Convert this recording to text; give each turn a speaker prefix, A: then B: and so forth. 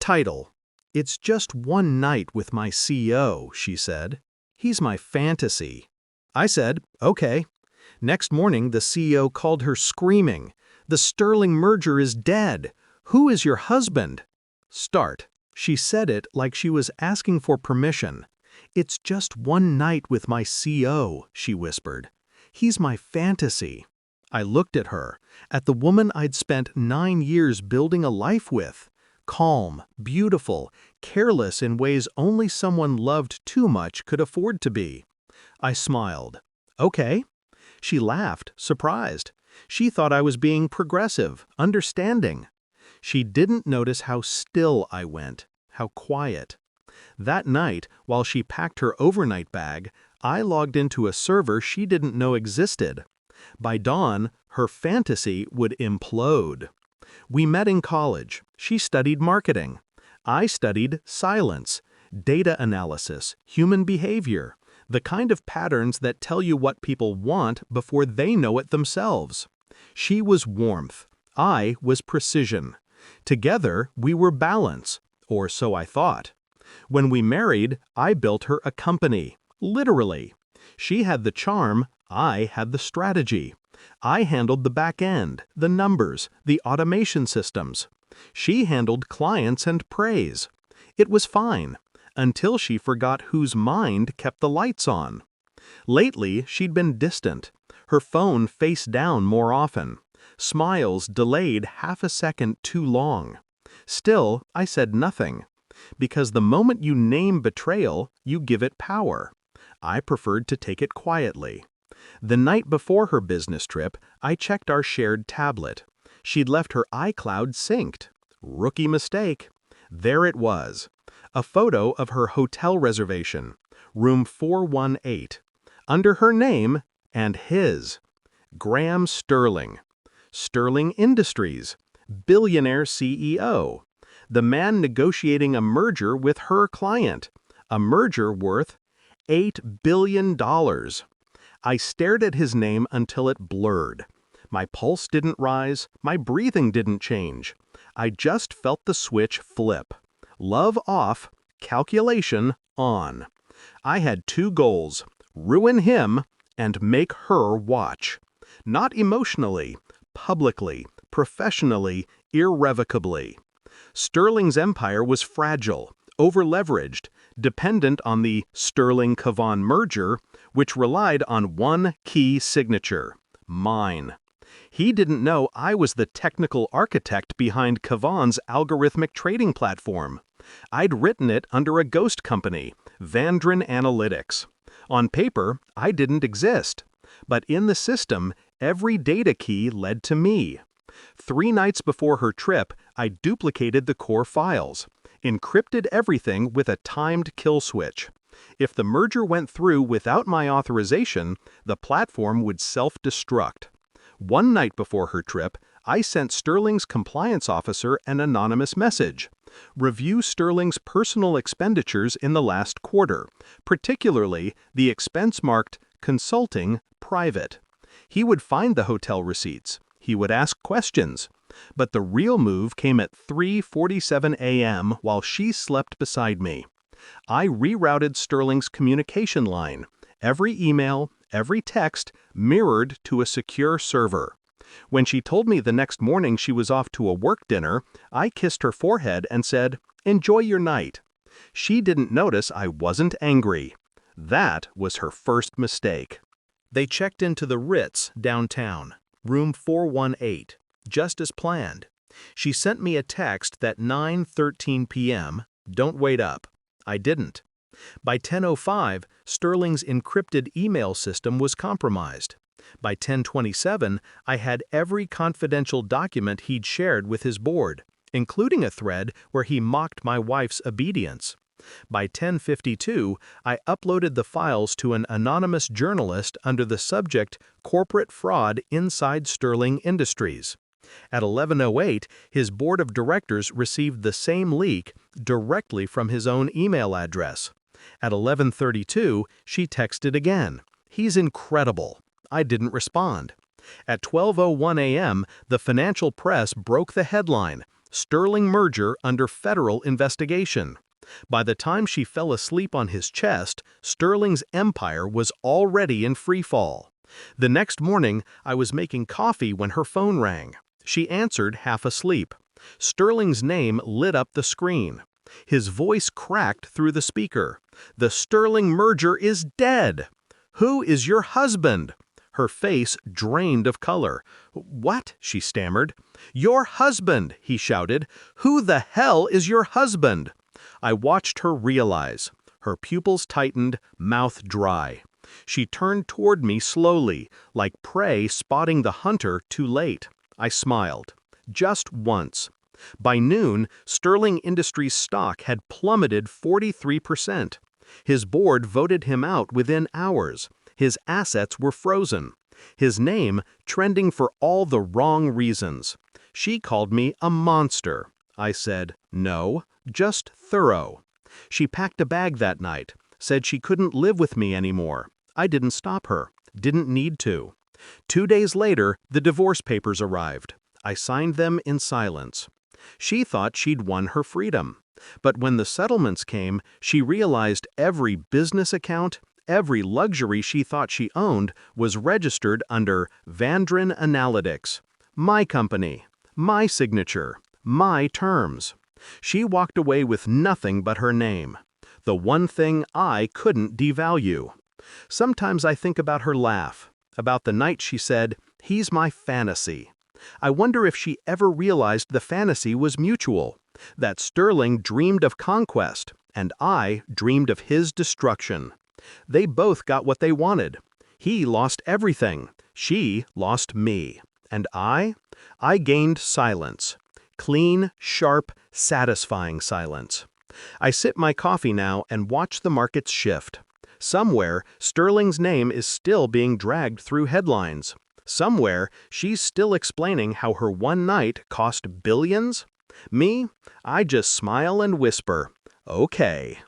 A: Title: It's just one night with my CEO, she said. He's my fantasy. I said, okay. Next morning, the CEO called her screaming. The Sterling merger is dead. Who is your husband? Start. She said it like she was asking for permission. It's just one night with my CEO, she whispered. He's my fantasy. I looked at her, at the woman I'd spent 9 years building a life with. Calm, beautiful, careless in ways only someone loved too much could afford to be. I smiled. Okay. She laughed, surprised. She thought I was being progressive, understanding. She didn't notice how still I went, how quiet. That night, while she packed her overnight bag, I logged into a server she didn't know existed. By dawn, her fantasy would implode. We met in college. She studied marketing. I studied silence, data analysis, human behavior, the kind of patterns that tell you what people want before they know it themselves. She was warmth. I was precision. Together, we were balance, or so I thought. When we married, I built her a company, literally. She had the charm, I had the strategy. I handled the back end, the numbers, the automation systems. She handled clients and praise. It was fine, until she forgot whose mind kept the lights on. Lately, she'd been distant, her phone face down more often. Smiles delayed half a second too long. Still, I said nothing. Because the moment you name betrayal, you give it power. I preferred to take it quietly. The night before her business trip, I checked our shared tablet. She'd left her iCloud synced. Rookie mistake. There it was. A photo of her hotel reservation, room 418. Under her name and his. Graham Sterling. Sterling Industries. Billionaire CEO. The man negotiating a merger with her client. A merger worth $8 billion. I stared at his name until it blurred. My pulse didn't rise, my breathing didn't change. I just felt the switch flip. Love off, calculation on. I had 2 goals: ruin him and make her watch. Not emotionally, publicly, professionally, irrevocably. Sterling's empire was fragile, over-leveraged, dependent on the Sterling-Cavan merger, which relied on one key signature: mine. He didn't know I was the technical architect behind Cavan's algorithmic trading platform. I'd written it under a ghost company, Vandrin Analytics. On paper, I didn't exist. But in the system, every data key led to me. 3 nights before her trip, I duplicated the core files, encrypted everything with a timed kill switch. If the merger went through without my authorization, the platform would self-destruct. One night before her trip, I sent Sterling's compliance officer an anonymous message. Review Sterling's personal expenditures in the last quarter, particularly the expense marked Consulting Private. He would find the hotel receipts. He would ask questions. But the real move came at 3:47 a.m. while she slept beside me. I rerouted Sterling's communication line. Every email, every text mirrored to a secure server. When she told me the next morning she was off to a work dinner, I kissed her forehead and said, "Enjoy your night." She didn't notice I wasn't angry. That was her first mistake. They checked into the Ritz downtown, room 418, just as planned. She sent me a text that 9:13 p.m., "Don't wait up." I didn't. By 10:05, Sterling's encrypted email system was compromised. By 10:27, I had every confidential document he'd shared with his board, including a thread where he mocked my wife's obedience. By 10:52, I uploaded the files to an anonymous journalist under the subject Corporate Fraud Inside Sterling Industries. At 11:08, his board of directors received the same leak directly from his own email address. At 11:32, she texted again. "He's incredible." I didn't respond. At 12:01 a.m., the financial press broke the headline: Sterling merger under federal investigation. By the time she fell asleep on his chest, Sterling's empire was already in freefall. The next morning, I was making coffee when her phone rang. She answered half asleep. Sterling's name lit up the screen. His voice cracked through the speaker. "The Sterling merger is dead! Who is your husband?" Her face drained of color. "What?" she stammered. "Your husband!" he shouted. "Who the hell is your husband?" I watched her realize. Her pupils tightened, mouth dry. She turned toward me slowly, like prey spotting the hunter too late. I smiled. Just once. By noon, Sterling Industries stock had plummeted 43%. His board voted him out within hours. His assets were frozen. His name trending for all the wrong reasons. She called me a monster. I said, no, just thorough. She packed a bag that night, said she couldn't live with me anymore. I didn't stop her, didn't need to. 2 days later, the divorce papers arrived. I signed them in silence. She thought she'd won her freedom. But when the settlements came, she realized every business account, every luxury she thought she owned was registered under Vandrin Analytics. My company, my signature, my terms. She walked away with nothing but her name. The one thing I couldn't devalue. Sometimes I think about her laugh, about the night she said, "He's my fantasy." I wonder if she ever realized the fantasy was mutual, that Sterling dreamed of conquest, and I dreamed of his destruction. They both got what they wanted. He lost everything. She lost me. And I gained silence. Clean, sharp, satisfying silence. I sip my coffee now and watch the markets shift. Somewhere, Sterling's name is still being dragged through headlines. Somewhere, she's still explaining how her one night cost billions. Me, I just smile and whisper, okay.